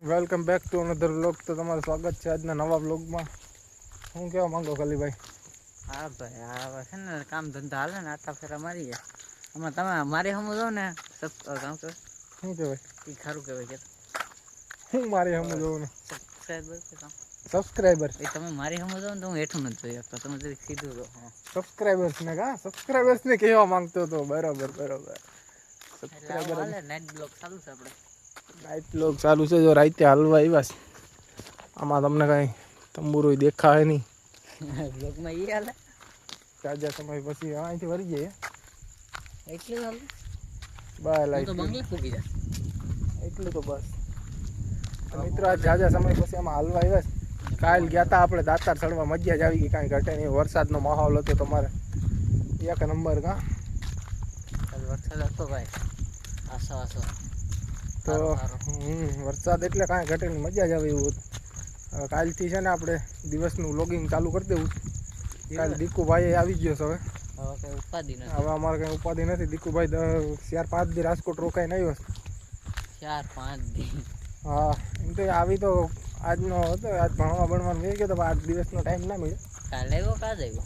Welcome back to another vlog. તો તમારું સ્વાગત છે આજના નવા વ્લોગમાં. હું કહેવા માંગો કલીભાઈ? હા ભાઈ, આ છે ને કામ ધંધા હાલે ને આટા ફેરા મારીએ. હમણાં તમે મારી હમું જો ને કામ કર શું કહેવાય? એ ખરું કહેવાય કે હું મારી હમું જોઉં ને સબસ્ક્રાઈબર કે કામ સબસ્ક્રાઈબર એ તમે મારી હમું જો ને તો હું હેઠું નથી જોઈ શકતો. તમે જરી સીધું જો. સબસ્ક્રાઈબર્સ ને સબસ્ક્રાઈબર્સ ને કહેવા માંગતો હતો. બરોબર એટલે આવું સબસ્ક્રાઈબર હાલે. નાઇટ બ્લોગ ચાલુ છે આપણે. નાઇટ વ્લોગ ચાલુ છે. જો રાતે હાલવા આવ્યા છે. આમાં તમને કાંઈ તંબુરો દેખાય નહીં. બ્લોગમાં એ હાલે તાજા સમય પછી અહીંથી વળી જઈએ. એટલું હાલે બાય હું તો લાઈટ બંગલે ફૂગી જાય. એટલું તો બસ. તો મિત્રો આ જાજા સમય પછી આમાં હાલવા આવ્યા છે. કાલ ગયા હતા આપણે દાતાર ચડવા, મજા જ આવી ગઈ. કાંઈ ઘટે નહીં. વરસાદનો માહોલ હતો તમારે એક નંબર. વરસાદ હતો ભાઈ, આસો તો વરસાદ એટલે કાંઈ ઘટે નહીં, મજા જ આવે એવું હતું. કાલથી છે ને આપણે દિવસનું વ્લોગિંગ ચાલુ કરી દેવું. કાલે દીકુભાઈ આવી ગયો છે. હવે કઈ ઉપાધિ નથી. હવે અમારે કંઈ ઉપાધિ નથી. દીકુભાઈ 4-5 દી રાજકોટ રોકાઈને આવ્યો છે. 4-5 દી? હા, એમ તો આવી તો આજનો હતો. આજ ભણવાનું મેં ગયો તો 8 દિવસનો ટાઈમ ના મળ્યો. કાલે આવ્યો કાજ આવ્યો?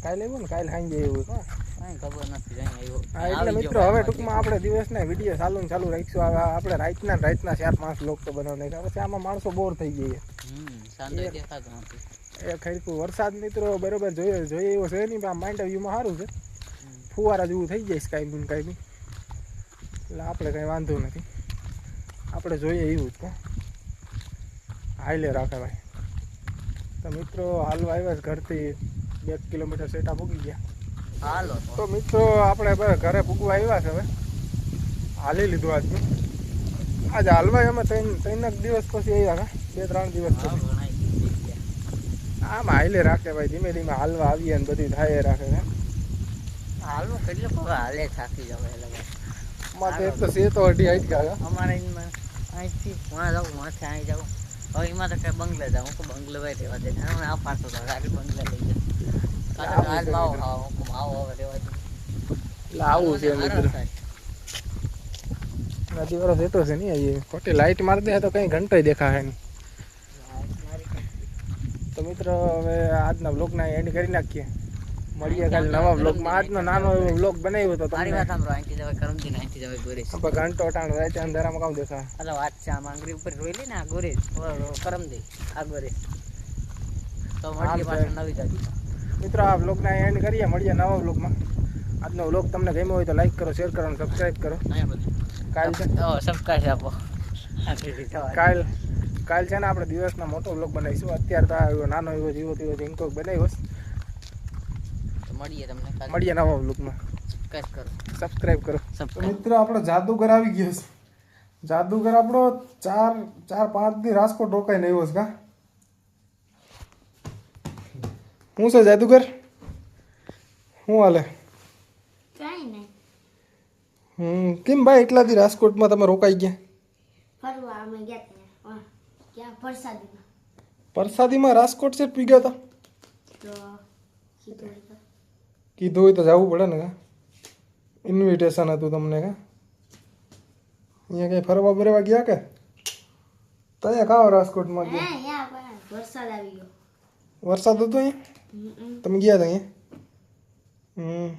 કાલે આવ્યો ને, કાલે સાંજે આવ્યો. કાંઈ ખબર નથી આવ્યો. હા, એટલે મિત્રો હવે ટૂંકમાં આપણે દિવસના વિડીયો ચાલુ રાખીશું. હવે આપણે રાતના 4-5 વ્લોગ તો બનાવી નાખ્યા. પછી આમાં માણસો બોર થઈ ગયા. સાંજે દેખાતો નથી. એ ખરીદું વરસાદ મિત્રો બરોબર જોઈએ એવો છે નહીં. આમ માઇન્ડ વ્યૂમાં સારું છે. ફુવારા જેવું થઈ જાય કાંઈ બી. એટલે આપણે કંઈ વાંધો નથી. આપણે જોઈએ એવું જ હાઈલે રાખે ભાઈ. તો મિત્રો હાલવા આવ્યા ઘરથી 2 કિલોમીટર સેટા પૂગી ગયા. હાલો તો મિત્રો આપણે ઘરે પૂગવા આવ્યા છે. હવે હાલી લીધું આજનું. આજે હાલવા અમે 3 દિવસ પછી આવ્યા. 2-3 દિવસ પછી આમ હાઈલે રાખે ભાઈ. ધીમે ધીમે હાલવા આવીએ ને બધું થાય રાખે. હાલવું કેટલું હાલે થાકી જવાય. અમારે એક તો સે તો અઢી હાઈટ ગયા. અમારે અહીંથી ત્યાં જાઉં, માથે અહીં જાઉં. હવે એમાં તો કઈ બંગલે જાઉં. હું બંગલે ભાઈ રહેવા દે. આ પાડતો હતો ગાડી બંગલે લઈ જાય. આવો હવે રહેવા દે. એટલે આવું છે મિત્રો. નદી વાળો સેટો છે નહીં. અહીં ખોટી લાઈટ મારી દે તો કંઈ ઘંટો દેખાય નહીં. તો મિત્રો હવે આજના વ્લોગના એન્ડ કરી નાખીએ. મળીએ કાલે નવા વ્લોગમાં. આજનો નાનો એવો વ્લોગ બનાવ્યો હતો. મારી વાત સાંભળો. અહીંથી જવાય કરમથી, અહીંથી જવાય ગોરેજ. ઘંટો ટાણ રાતે અંધારામાં કામ દેખાય. અલા વાત છે. આમ આંગળી ઉપર રોઈ લે ને આ ગોરેજ કરમથી આ ગોરેજ. તો મળીએ પાછું નવી ગાડી. મિત્રો આ વ્લોગના એન્ડ કરીએ. મળીએ નવા વ્લોગમાં. આજનો વ્લોગ તમને ગમ્યો હોય તો લાઈક કરો, શેર કરો અને સબસ્ક્રાઈબ કરો. કાલ છે સબસ્ક્રાઈબ આપો. કાલ છે ને આપણે દિવસના મોટો વ્લોગ બનાવીશું. અત્યારે તો નાનો એવો જીવો તેવો ઝીંકો બનાવ્યો. મળીએ નવા વ્લોગમાં. સબસ્ક્રાઈબ કરો. મિત્રો આપણો જાદુગર આવી ગયો છે. જાદુગર આપણો 4-5 દી રાજકોટ રોકાઈને આવ્યો છે. શું છે જાદુગર? શું હાલે? કેમ ભાઈ એટલા દી રાજકોટમાં તમે રોકાઈ ગયા? ફરવા અમે ગયા ત્યાં પરસાદીમાં. પરસાદીમાં રાજકોટ છે પી ગયા તો કીધું હોય તો જવું પડે ને. ઇન્વિટેશન હતું તમને. અહીંયા કઈ ફરવા બરવા ગયા કે ત્યાં કાં રાજકોટમાં ગયા? વરસાદ આવી ગયો. વરસાદ હતો અહીંયા? તમે ગયા હતા અહીંયા?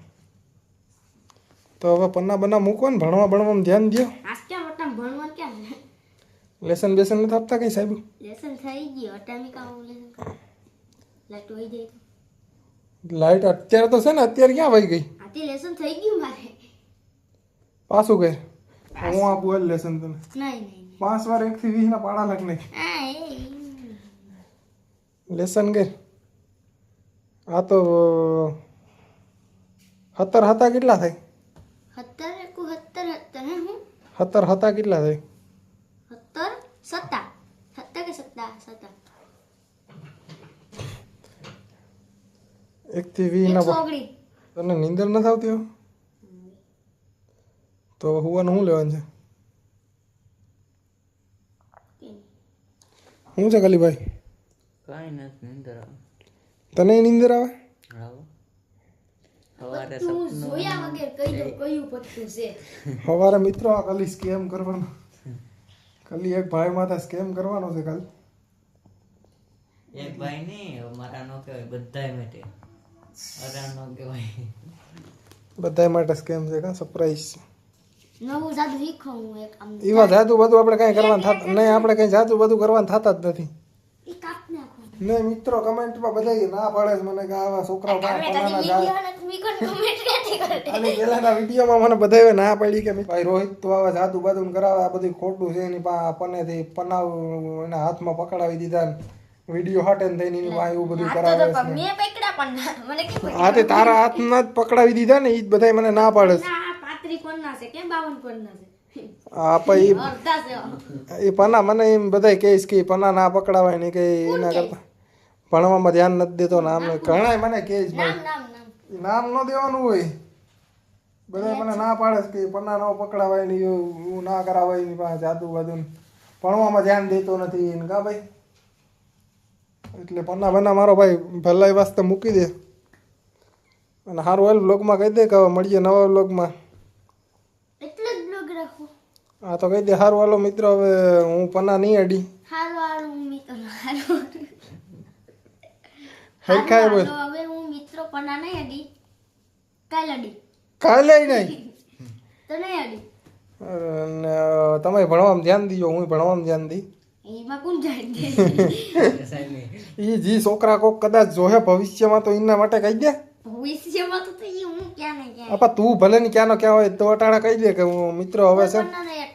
તો હવે પન્ના બના મૂકો ને. ભણવામાં ધ્યાન દો. ભણવા કેમ લેસન બેસન નથી આપતા કઈ સાહેબ? લેસન થઈ ગયો. અટામી કામ લેસન લાઈટ વહી જાય. લાઈટ અત્યારે તો છે ને. અત્યારે ક્યાં વહી ગઈ? આથી લેસન થઈ ગયું મારે. પાછું કે હું આપું લેસન તને? નહીં 5 વાર 1 થી 20 ના પાડા લખ નહીં. લેસન કર. આ તો 17 હતા કેટલા થાય? 17 હે હું 17 હતા કેટલા થાય? 17 કે 17 1 થી 20 ના તને નીંદર નથી આવતી? તો હુવાનું શું લેવાનું છે? શું છે કલીભાઈ? કઈ નથી, નીંદર આવે. તને નીંદર આવે? જોયા વગર કહી દો કયું પત્તું છે. સવારે મિત્રો આ કલી સ્કેમ કરવાનો. ખાલી એક ભાઈ માથે સ્કેમ કરવાનો છે કાલ. એક ભાઈ નહીં મારા નો કહેવાય બધાય માટે મારા નો કહેવાય બધા માટે સ્કેમ છે કા સરપ્રાઈઝ. નવું જાદુ શીખો હું એક આમ એમાં જાદુ બધું આપણે કઈ કરવાનું થતું નહીં. આપણે કઈ જાદુ બધું કરવાનું થતા જ નથી. ઈ કાપ નાખો ને મિત્રો કમેન્ટમાં બધા ના પાડે છે મને કે આવા છોકરાઓ તમે પનાના કદી જાય. વિડિયો નથી મીકો કમેન્ટ ક્યાંથી કરે અને પહેલાના વિડીયોમાં મને બધાએ ના પાડી કે ભાઈ રોહિત તો આવા જાદુ બાદુ કરાવે આ બધું ખોટું છે. એની પનેથી પનાવ એના હાથમાં પકડાવી દીધા ને વિડીયો હાટે ને થઈને એની પાસે એવું બધું કરાવે છે. મેં પકડા પણ મને કેમ હા તે તારા હાથમાં જ પકડાવી દીધા ને એ જ બધાય મને ના પાડે છે. ના 35 કોણના છે કેમ 52 કોણના છે આ પછી અડધા છે એ પના મને એમ બધાય કહીશ કે પના ના પકડાવાય ને કે એના કરતા ભણવામાં ધ્યાન નથી દેતો ને આમ ઘણાય મને કહીશ નામ ભાઈ નામ નામ નામ ન દેવાનું હોય. બધા મને ના પાડે છે કે પન્ના ન પકડાવાય ને એવું ના કરાવાય ની પાસે જાદુ બાદુ ને. ભણવામાં ધ્યાન દેતો નથી ને કા ભાઈ. એટલે પન્ના બના મારો ભાઈ ભલાઈ વાસ્તે મૂકી દે અને સારું હાલ બ્લોગમાં કહી દે કે હવે મળીએ નવા બ્લોગમાં. એટલે જ બ્લોગ રાખો હા તો કહી દે સારું હાલો મિત્રો હવે હું પન્ના નહીં અડી. હાલો હાલો હું મિત્રો હાલો હરખાય બોલ હાલો, હવે હું મિત્રો પણ નહીં અડી કાલ અડી કાલે નહીં. તો નહીં અડી અને તમે ભણવામાં ધ્યાન દીજો હું ભણવામાં ધ્યાન દી. એમાં કોણ જાય દે એ જી છોકરા કોક કદાચ જોહે ભવિષ્યમાં તો એના માટે કહી દે. ભવિષ્યમાં તો ઈ હું ક્યાં ને ક્યાં આપા તું ભલે ને ક્યાં નો ક્યાં હોય તો અટાણા કહી દે કે હું મિત્રો હવે છે પણ નહીં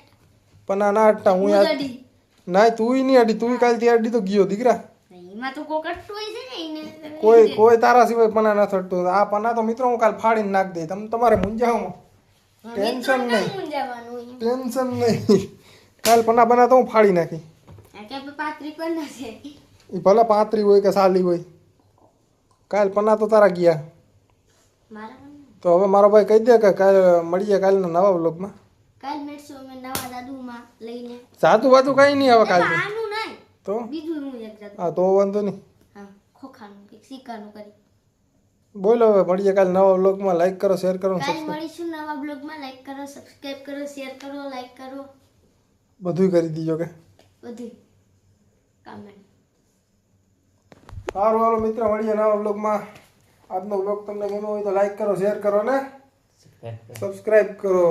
પણ ના અટતા હું યાદ અડી ના તું નહીં અડી તું કાલથી અડી તો ગયો દીકરા. એમાં તો કોક અટતું હોય છે ને એને કોઈ તારા સિવાય પના ના થતું. આ પના તો મિત્રો હું કાલ ફાડીને નાખ દઈ. તમે તમારે મૂંઝાવમાં ટેન્શન નહીં જવાનું ટેન્શન નહીં. કાલ પના બના તો હું ફાડી નાખી. કે 35 કોણના છે એ ભલે 35 હોય કે 40 હોય કાલ પના તો તારા ગયા. મારા પણ તો હવે મારો ભાઈ કહી દે કે કાલ મળીએ કાલના નવા વ્લોગમાં. કાલ મેળશું અમે નવા જાદુમાં લઈને જાદુ બાદુ કઈ નહીં હવે કાલ આનું નહીં તો બીજું હું એક જાદુ હા તો વાંધો નહીં. હા ખોખાનું કે સિક્કાનું કરી બોલો હવે મળીએ કાલ નવા વ્લોગમાં. લાઈક કરો શેર કરો કાલ મળીશું નવા બ્લોગમાં. લાઈક કરો સબસ્ક્રાઇબ કરો શેર કરો લાઈક કરો બધું કરી દીજો કે બધું કમેન્ટ સારું હાલો મિત્રો મળીએ નવા વ્લોગમાં. આજનો વ્લોગ તમને ગમ્યો હોય તો લાઈક કરો શેર કરો ને સબસ્ક્રાઇબ કરો.